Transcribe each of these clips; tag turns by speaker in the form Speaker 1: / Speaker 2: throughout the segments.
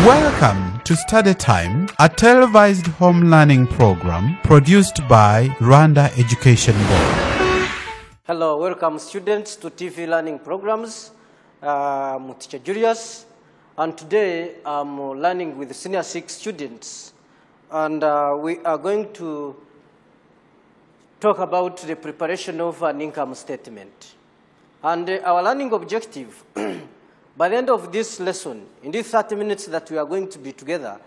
Speaker 1: Welcome to Study Time, a televised home learning program produced by Rwanda Education Board.
Speaker 2: Hello, welcome students to TV learning programs. I'm Teacher Julius, and today I'm learning with senior 6 students, and we are going to talk about the preparation of an income statement. And our learning objective, by the end of this lesson, in these 30 minutes that we are going to be together,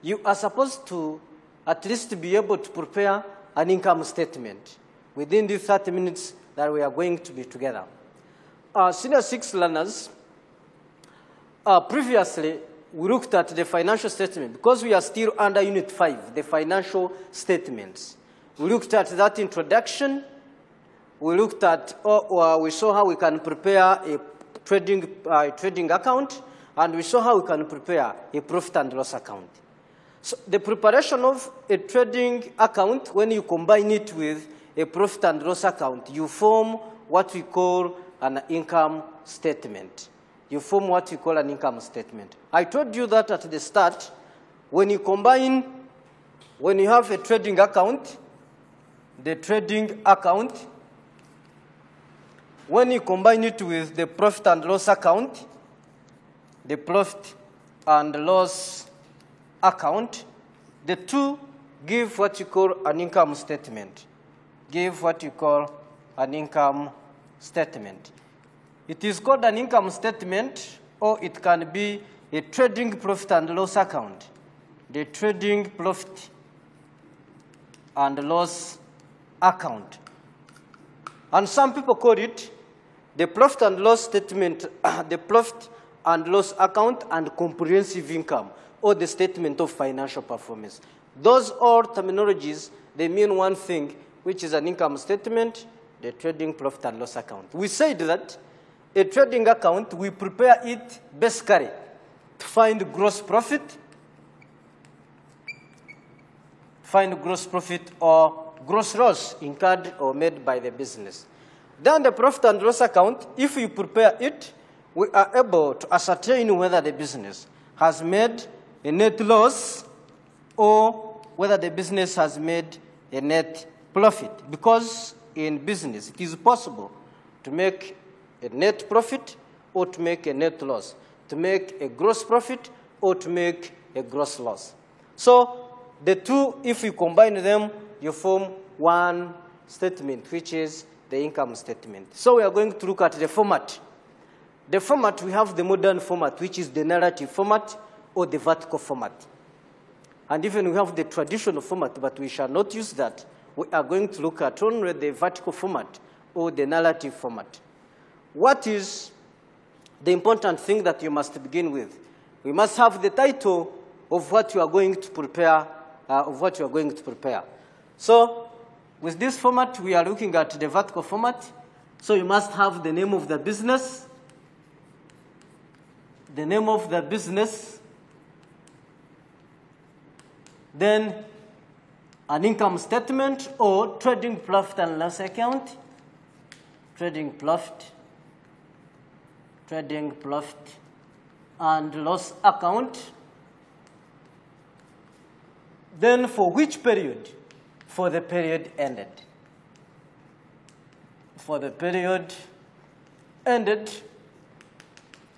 Speaker 2: you are supposed to at least be able to prepare an income statement within these 30 minutes that we are going to be together. Senior 6 learners, previously we looked at the financial statement because we are still under Unit 5, the financial statements. We looked at that introduction. We looked at, we saw how we can prepare a trading account, and we saw how we can prepare a profit and loss account. So the preparation of a trading account, when you combine it with a profit and loss account, you form what we call an income statement. You form what we call an income statement. I told you that at the start, when you combine, when you have a trading account, the trading account, when you combine it with the profit and loss account, the profit and loss account, the two give what you call an income statement. Give what you call an income statement. It is called an income statement, or it can be a trading profit and loss account. The trading profit and loss account. And some people call it the profit and loss statement, the profit and loss account and comprehensive income, or the statement of financial performance. Those all terminologies, they mean one thing, which is an income statement, the trading profit and loss account. We said that a trading account, we prepare it basically to find gross profit or gross loss incurred or made by the business. Then the profit and loss account, if we prepare it, we are able to ascertain whether the business has made a net loss or whether the business has made a net profit. Because in business, it is possible to make a net profit or to make a net loss, to make a gross profit or to make a gross loss. So the two, if you combine them, you form one statement, which is the income statement. So we are going to look at the format. The format, we have the modern format, which is the narrative format or the vertical format. And even we have the traditional format, but we shall not use that. We are going to look at only the vertical format or the narrative format. What is the important thing that you must begin with? We must have the title of what you are going to prepare, So with this format, we are looking at the vertical format. So you must have the name of the business, then an income statement or trading profit and loss account, trading profit and loss account. Then for which period? For the period ended. For the period ended,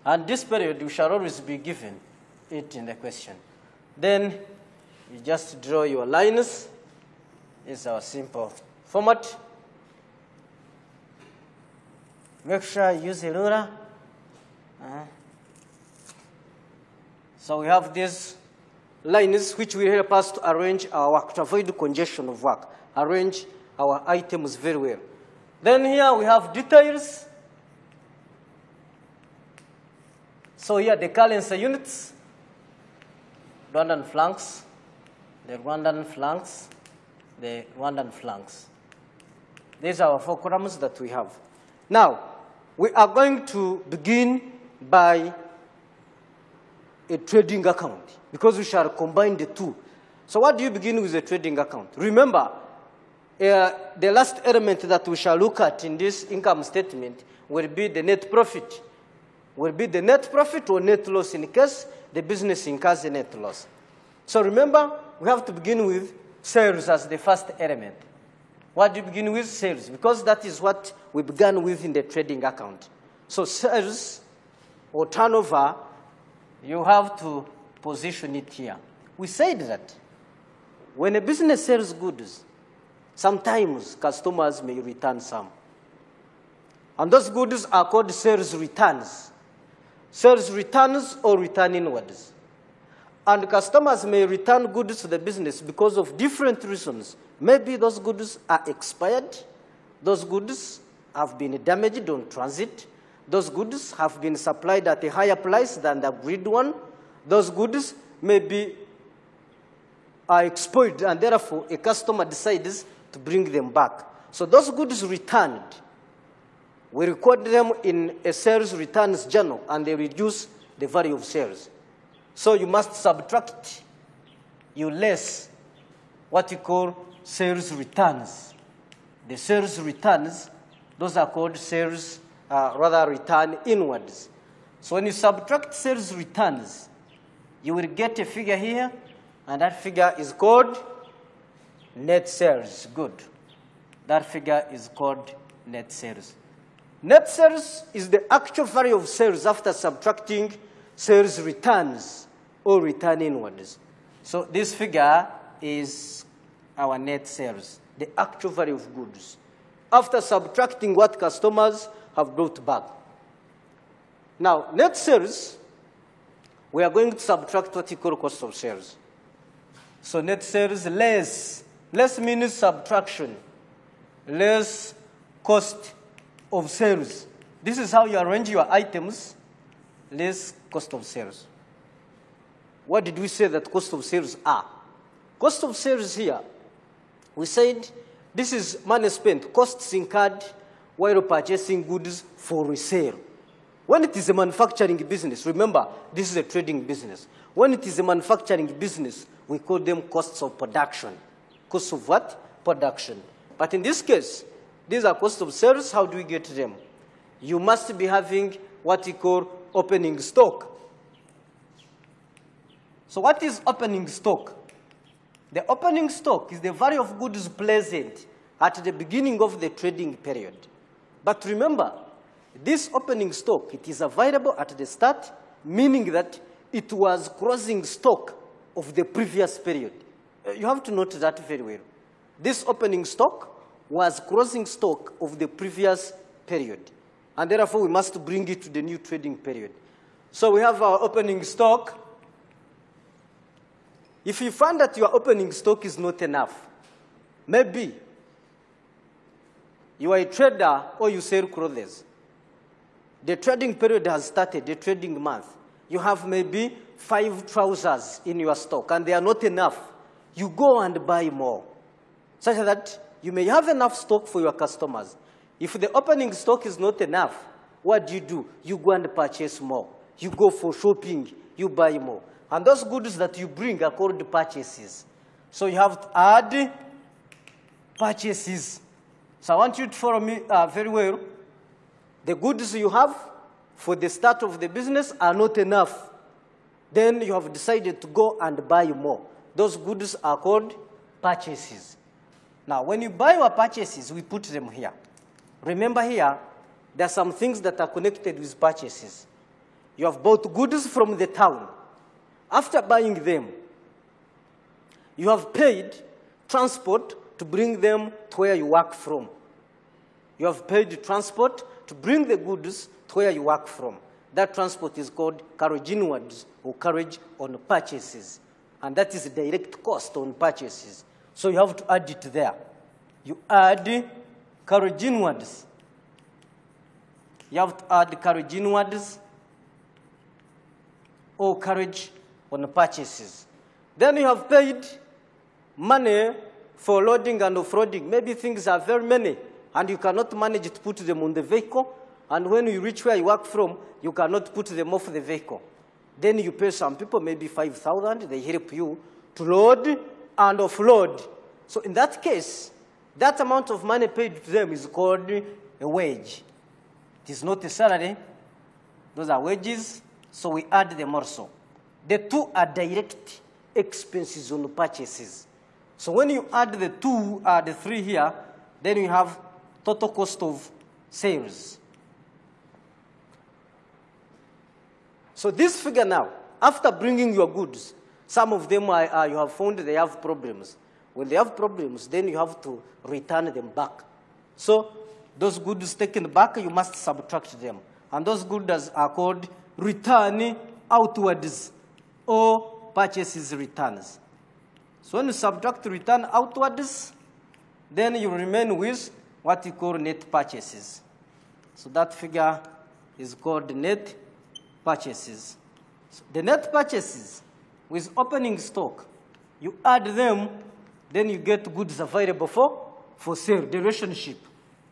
Speaker 2: and this period you shall always be given it in the question. Then you just draw your lines. It's our simple format. Make sure you use a ruler. So we have these lines which will help us to arrange our work, to avoid the congestion of work, arrange our items very well. Then here we have details. So here the currency units, Rwandan francs, the Rwandan francs. These are our 4 columns that we have. Now, we are going to begin by a trading account, because we shall combine the two. So what do you begin with a trading account? Remember, the last element that we shall look at in this income statement will be the net profit. will be the net profit or net loss in case the business incurs a net loss. So remember, we have to begin with sales as the first element. What do you begin with? Sales, because that is what we began with in the trading account. So sales or turnover, you have to position it here. We said that when a business sells goods, sometimes customers may return some. And those goods are called sales returns. Sales returns or return inwards. And customers may return goods to the business because of different reasons. Maybe those goods are expired. Those goods have been damaged on transit. Those goods have been supplied at a higher price than the agreed one. Those goods may be expired, and therefore a customer decides to bring them back. So those goods returned, we record them in a sales returns journal, and they reduce the value of sales. So you must subtract, you less what you call sales returns. The sales returns, those are called sales, return inwards. So when you subtract sales returns, you will get a figure here, and that figure is called net sales. Good. That figure is called net sales. Net sales is the actual value of sales after subtracting sales returns or return inwards. So this figure is our net sales, the actual value of goods, after subtracting what customers have brought back. Now, net sales, we are going to subtract what you call cost of sales. So net sales less. Less means subtraction. Less cost of sales. This is how you arrange your items. Less cost of sales. What did we say that cost of sales are? Cost of sales here, we said this is money spent, costs incurred while purchasing goods for resale. When it is a manufacturing business, remember, this is a trading business. When it is a manufacturing business, we call them costs of production. Costs of what? Production. But in this case, these are costs of sales. How do we get them? You must be having what you call opening stock. So what is opening stock? The opening stock is the value of goods present at the beginning of the trading period. But remember, this opening stock, it is available at the start, meaning that it was closing stock of the previous period. You have to note that very well. This opening stock was closing stock of the previous period. And therefore, we must bring it to the new trading period. So we have our opening stock. If you find that your opening stock is not enough, maybe you are a trader or you sell clothes. The trading period has started, the trading month. You have maybe 5 trousers in your stock, and they are not enough. You go and buy more, such that you may have enough stock for your customers. If the opening stock is not enough, what do? You go and purchase more. You go for shopping, you buy more. And those goods that you bring are called purchases. So you have to add purchases. So I want you to follow me very well. The goods you have for the start of the business are not enough. Then you have decided to go and buy more. Those goods are called purchases. Now, when you buy your purchases, we put them here. Remember here, there are some things that are connected with purchases. You have bought goods from the town. After buying them, you have paid transport to bring them to where you work from. You have paid transport to bring the goods to where you work from. That transport is called carriage inwards or carriage on purchases. And that is a direct cost on purchases. So you have to add it there. You add carriage inwards. You have to add carriage inwards or carriage on purchases. Then you have paid money for loading and offloading. Maybe things are very many, and you cannot manage to put them on the vehicle. And when you reach where you work from, you cannot put them off the vehicle. Then you pay some people maybe 5,000. They help you to load and offload. So in that case, that amount of money paid to them is called a wage. It is not a salary. Those are wages, so we add them also. The two are direct expenses on purchases. So when you add the two, the three here, then you have total cost of sales. So this figure now, after bringing your goods, some of them you have found they have problems. When they have problems, then you have to return them back. So those goods taken back, you must subtract them. And those goods are called return outwards or purchases returns. So when you subtract return outwards, then you remain with what you call net purchases. So that figure is called net purchases. So the net purchases with opening stock, you add them, then you get goods available for sale. The relationship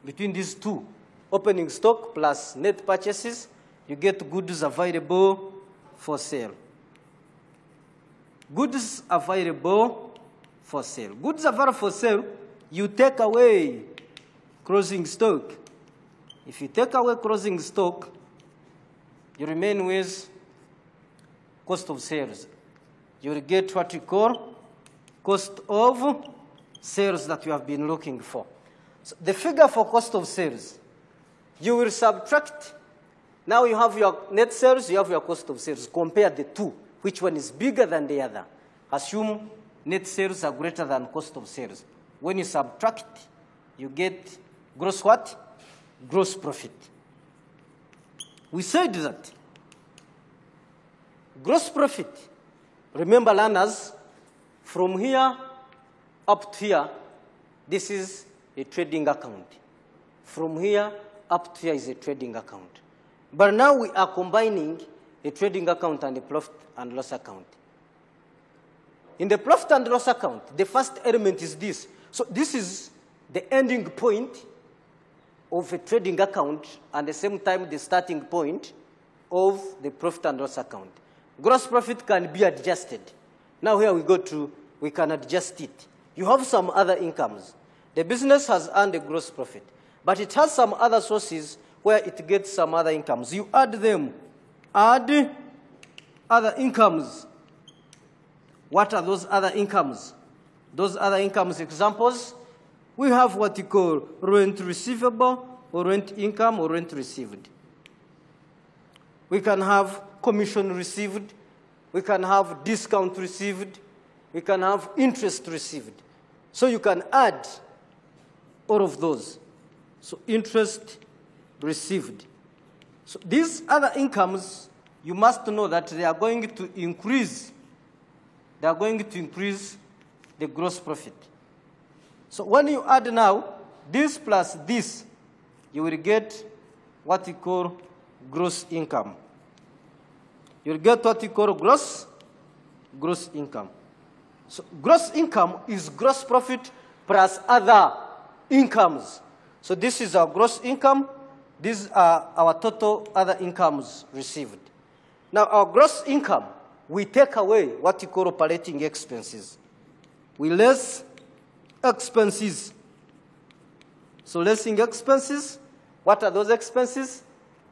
Speaker 2: between these two, opening stock plus net purchases, you get goods available for sale. Goods available for sale. Goods available for sale, you take away closing stock. If you take away closing stock, you remain with cost of sales. You will get what you call cost of sales that you have been looking for. So the figure for cost of sales, you will subtract. Now you have your net sales, you have your cost of sales. Compare the two. Which one is bigger than the other? Assume net sales are greater than cost of sales. When you subtract, you get gross what? Gross profit. We said that gross profit, remember learners, from here up to here, this is a trading account. From here up to here is a trading account. But now we are combining a trading account and a profit and loss account. In the profit and loss account, the first element is this. So this is the ending point of a trading account and at the same time the starting point of the profit and loss account. Gross profit can be adjusted. Now here we can adjust it. You have some other incomes. The business has earned a gross profit, but it has some other sources where it gets some other incomes. You add them. Add other incomes. What are those other incomes? Those other incomes examples, we have what you call rent receivable or rent income or rent received. We can have commission received. We can have discount received. We can have interest received. So you can add all of those. So interest received. So these other incomes, you must know that they are going to increase. They are going to increase the gross profit. So when you add now this plus this, you will get what you call gross income. You will get what you call gross income. So gross income is gross profit plus other incomes. So this is our gross income. These are our total other incomes received. Now our gross income, we take away what you call operating expenses. We less expenses. So lessing expenses, what are those expenses?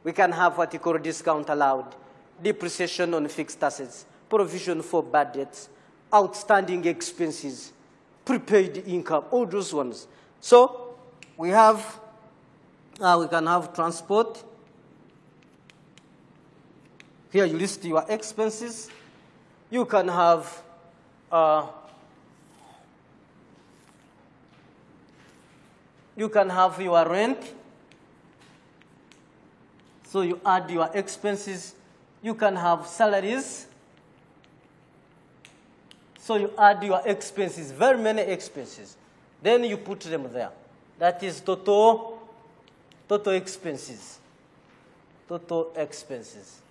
Speaker 2: We can have what you call discount allowed, depreciation on fixed assets, provision for bad debts, outstanding expenses, prepaid income, all those ones. So we have, we can have transport. Here you list your expenses. You can have your rent. So you add your expenses. You can have salaries. So you add your expenses, very many expenses. Then you put them there. That is total expenses. Total expenses.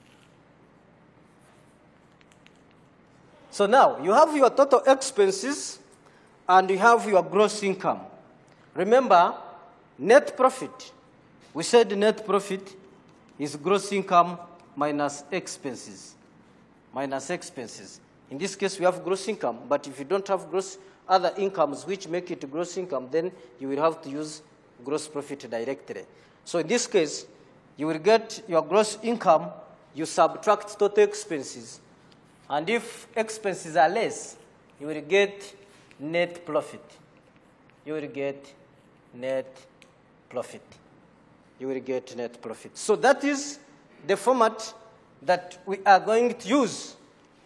Speaker 2: So now you have your total expenses and you have your gross income. Remember, net profit. We said net profit is gross income minus expenses. Minus expenses. In this case, we have gross income, but if you don't have other incomes which make it gross income, then you will have to use gross profit directly. So in this case, you will get your gross income you subtract total expenses. And if expenses are less, you will get net profit. You will get net profit. You will get net profit. So that is the format that we are going to use.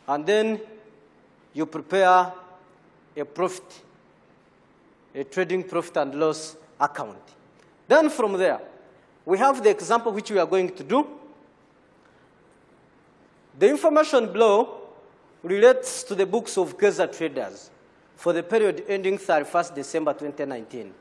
Speaker 2: And then you prepare a profit, a trading profit and loss account. Then from there, we have the example which we are going to do. The information below relates to the books of Kaiser Traders for the period ending 31st December 2019.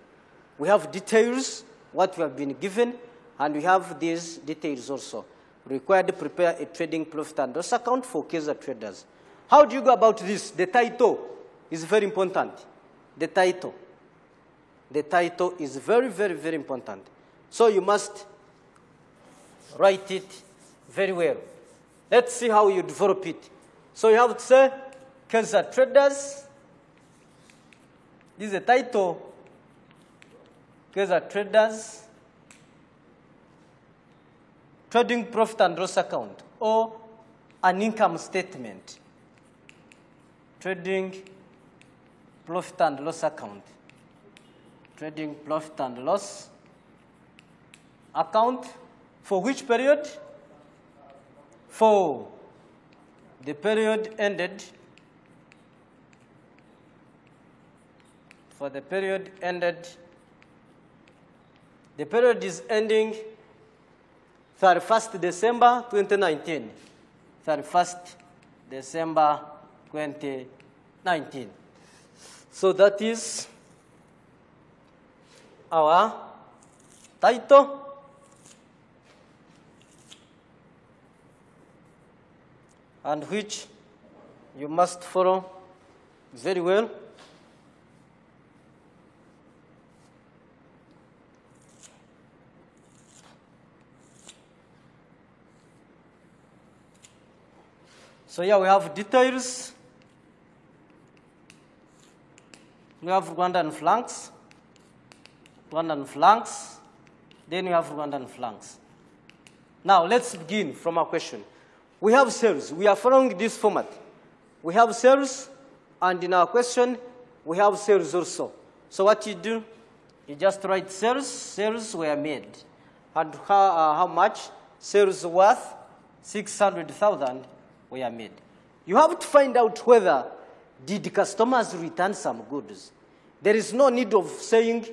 Speaker 2: We have details, what we have been given, and we have these details also. Required to prepare a trading profit and loss account for Kaiser Traders. How do you go about this? The title is very important. The title. The title is very, very, very important. So you must write it very well. Let's see how you develop it. So you have to say, Kaiser Traders. This is the title. Kaiser Traders. Trading profit and loss account, or an income statement. Trading profit and loss account. Trading profit and loss account for which period? For the period ended. For the period ended. The period is ending 31st December 2019. 31st December 2019. So that is our title. And which you must follow very well. So here we have details. We have Rwandan francs. Rwandan francs. Then we have Rwandan francs. Now let's begin from our question. We have sales. We are following this format. We have sales, and in our question, we have sales also. So what you do, you just write sales. Sales were made. And how much? Sales worth 600,000 were made. You have to find out whether did customers return some goods. There is no need of saying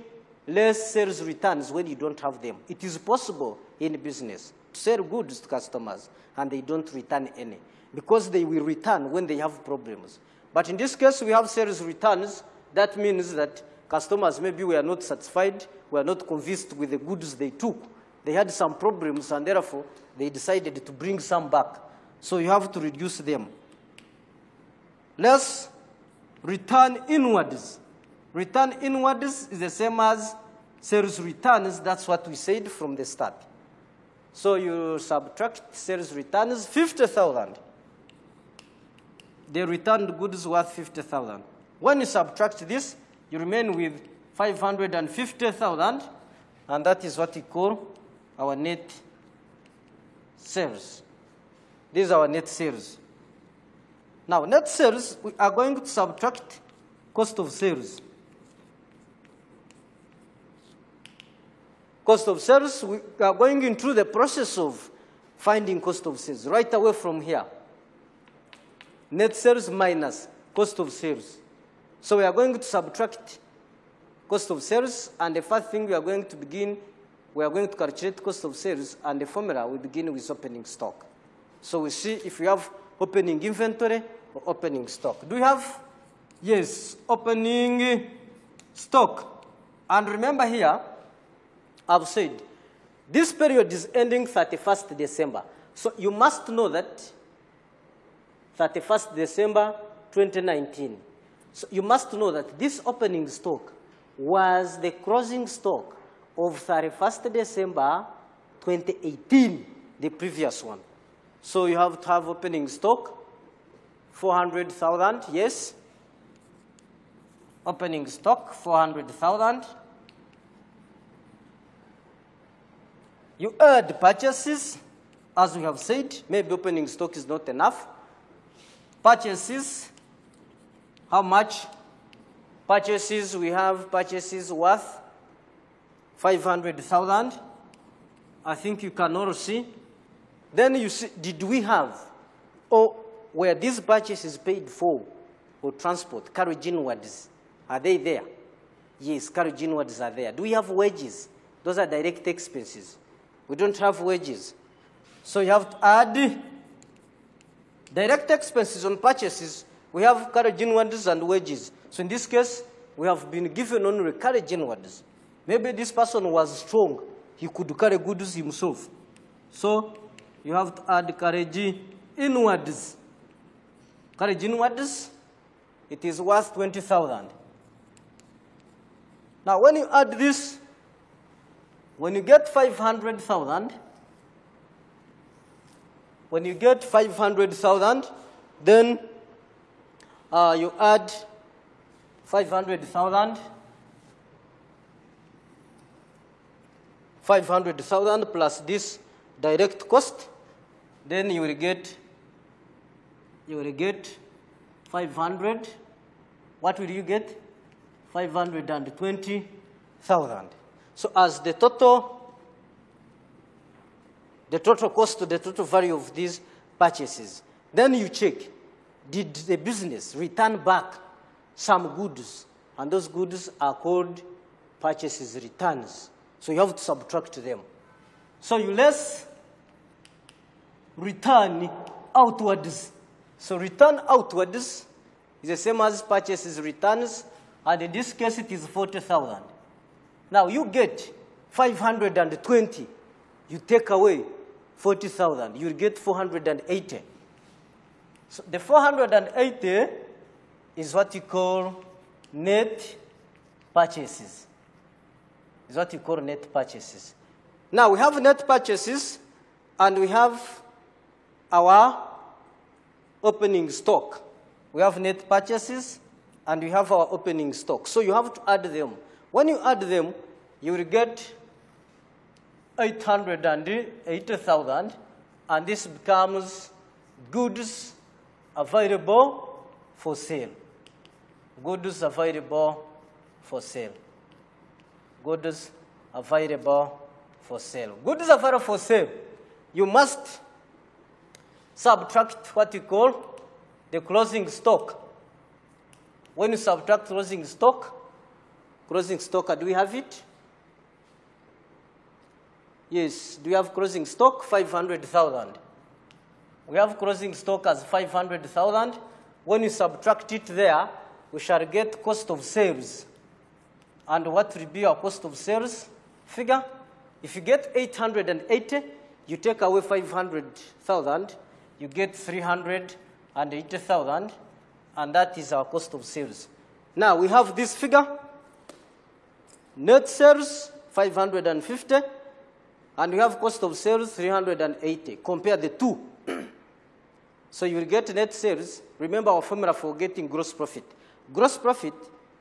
Speaker 2: less sales returns when you don't have them. It is possible in business to sell goods to customers and they don't return any, because they will return when they have problems. But in this case, we have sales returns. That means that customers maybe were not satisfied, were not convinced with the goods they took. They had some problems, and therefore, they decided to bring some back. So you have to reduce them. Let's return inwards. Return inwards is the same as sales returns. That's what we said from the start. So you subtract sales returns, 50,000. They returned goods worth 50,000. When you subtract this, you remain with 550,000, and that is what we call our net sales. These are our net sales. Now, net sales, we are going to subtract cost of sales. Cost of sales, we are going into the process of finding cost of sales right away from here. Net sales minus cost of sales. So we are going to subtract cost of sales, and the first thing we are going to begin, we are going to calculate cost of sales, and the formula we begin with opening stock. So we see if we have opening inventory or opening stock. Do we have? Yes, opening stock. And remember here, I've said, this period is ending 31st December. So you must know that 31st December 2019. So you must know that this opening stock was the closing stock of 31st December 2018, the previous one. So you have to have opening stock, 400,000, yes. Opening stock, 400,000. You add purchases, as we have said, maybe opening stock is not enough. Purchases, how much? Purchases, we have purchases worth 500,000. I think you can all see. Then you see, did we have, or were these purchases paid for transport, carriage inwards? Are they there? Yes, carriage inwards are there. Do we have wages? Those are direct expenses. We don't have wages. So you have to add direct expenses on purchases. We have carriage inwards and wages. So in this case, we have been given only carriage inwards. Maybe this person was strong. He could carry goods himself. So you have to add carriage inwards. Carriage inwards, it is worth 20,000. Now when you add this, when you get 500,000, then you add 500,000 plus this direct cost, then you will get 500. What will you get? 520,000. So as the total cost, the total value of these purchases, then you check, did the business return back some goods? And those goods are called purchases returns. So you have to subtract them. So you less return outwards. So return outwards is the same as purchases returns, and in this case it is 40,000. Now you get 520. You take away 40,000. You get 480. So the 480 is what you call net purchases. Is what you call net purchases. Now we have net purchases, and we have our opening stock. We have net purchases, and we have our opening stock. So you have to add them. When you add them, you will get 880,000, and this becomes goods available for sale. Goods available for sale. Goods available for sale. Goods available for sale. You must subtract what you call the closing stock. When you subtract closing stock, do we have it? Yes, do we have closing stock? 500,000. We have closing stock as 500,000. When you subtract it there, we shall get cost of sales. And what will be our cost of sales figure? If you get 880, you take away 500,000, you get 380,000, and that is our cost of sales. Now we have this figure, net sales 550, and we have cost of sales 380. Compare the two. So you will get net sales. Remember our formula for getting gross profit. Gross profit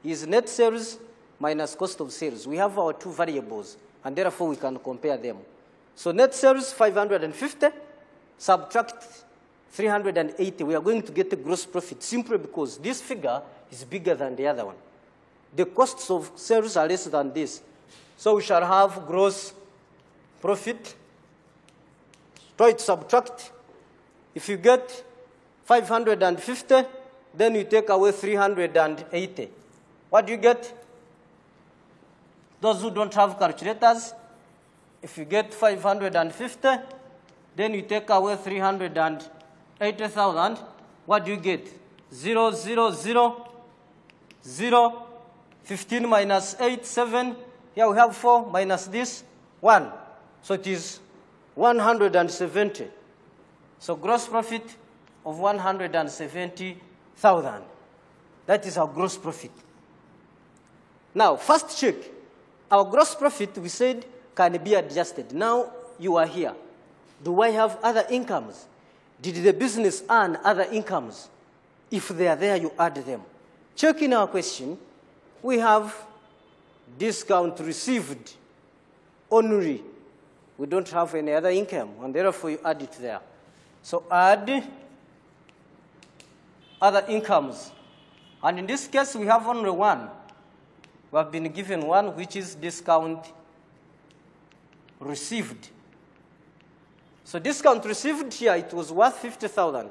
Speaker 2: is net sales minus cost of sales. We have our two variables, and therefore we can compare them. So net sales 550, subtract 380, we are going to get the gross profit simply because this figure is bigger than the other one. The costs of sales are less than this. So we shall have gross profit. Try to subtract. If you get 550, then you take away 380. What do you get? Those who don't have calculators, if you get 550, then you take away 380,000. What do you get? 0, 0, 0, 0. 15 minus 8, 7. Here we have 4 minus this, 1. So it is 170. So gross profit of 170,000. That is our gross profit. Now, first check. Our gross profit, we said, can be adjusted. Now you are here. Do I have other incomes? Did the business earn other incomes? If they are there, you add them. Check in our question. We have discount received only we don't have any other income, and therefore you add it there. So add other incomes. And in this case, we have only one. We have been given one, which is discount received. So discount received here, it was worth 50,000.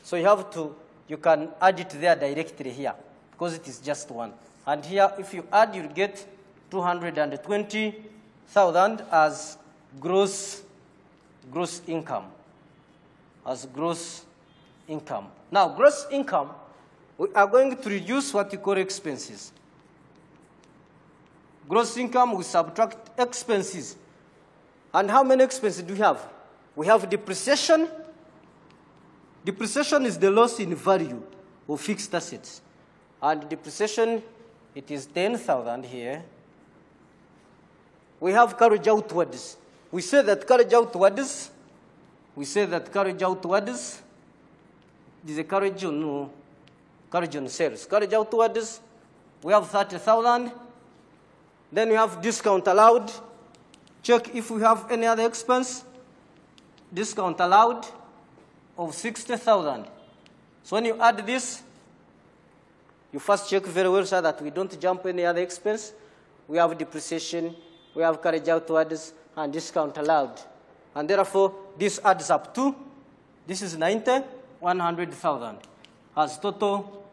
Speaker 2: So you can add it there directly here, because it is just one. And here, if you add, you'll get 220,000 as gross income. As gross income. Now, gross income, we are going to reduce what you call expenses. Gross income, we subtract expenses. And how many expenses do we have? We have depreciation. Depreciation is the loss in value of fixed assets. And depreciation, it is 10,000 here. We have carriage outwards. We say that carriage outwards, this is a carriage on sales. Carriage outwards, we have 30,000. Then we have discount allowed. Check if we have any other expense. Discount allowed of 60,000. So when you add this, you first check very well so that we don't jump any other expense. We have depreciation, we have carriage outwards, and discount allowed. And therefore, this adds up to, this is 100,000 as total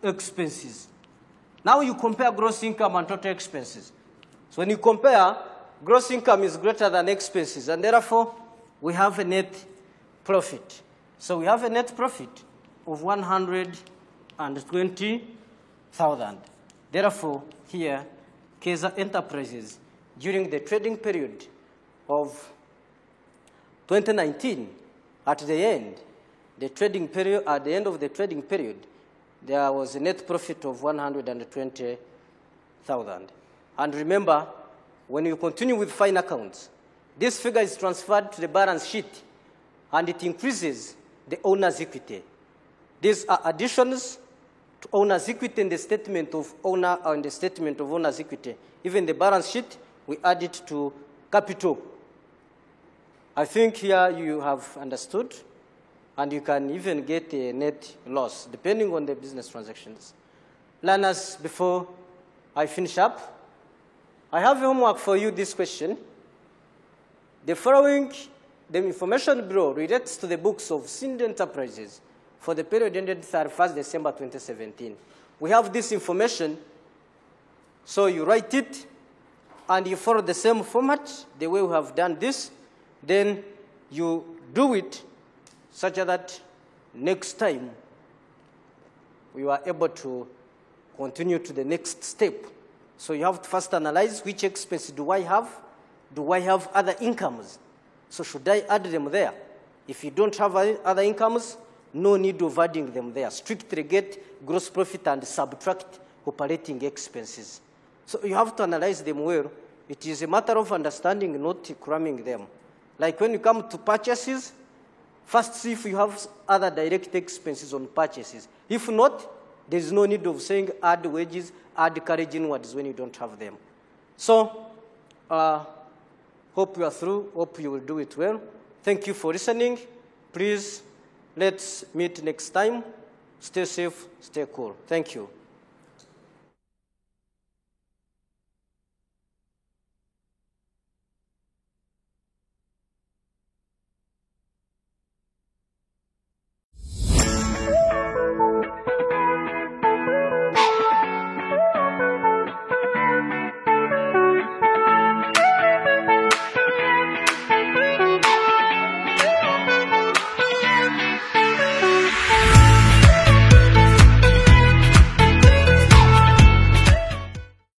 Speaker 2: expenses. Now you compare gross income and total expenses. So when you compare, gross income is greater than expenses, and therefore, we have a net profit. So we have a net profit of 120,000. Therefore, here, Kaiser Enterprises, during the trading period of 2019, at the end of the trading period, there was a net profit of 120,000. And remember, when you continue with fine accounts, this figure is transferred to the balance sheet, and it increases the owner's equity. These are additions to owner's equity in the statement of owner or in the statement of owner's equity. Even the balance sheet, we add it to capital. I think here you have understood, and you can even get a net loss, depending on the business transactions. Learners, before I finish up, I have homework for you this question. The following, the Information Bureau relates to the books of Cindy Enterprises for the period ended 31st December 2017. We have this information, so you write it, and you follow the same format, the way we have done this. Then you do it such that next time we are able to continue to the next step. So you have to first analyze which expense do I have? Do I have other incomes? So should I add them there? If you don't have other incomes, no need of adding them there. Strictly get gross profit and subtract operating expenses. So you have to analyze them well. It is a matter of understanding, not cramming them. Like when you come to purchases, first see if you have other direct expenses on purchases. If not, there is no need of saying add wages, add carriage inwards when you don't have them. So, hope you are through. Hope you will do it well. Thank you for listening. Please, let's meet next time. Stay safe, stay cool. Thank you.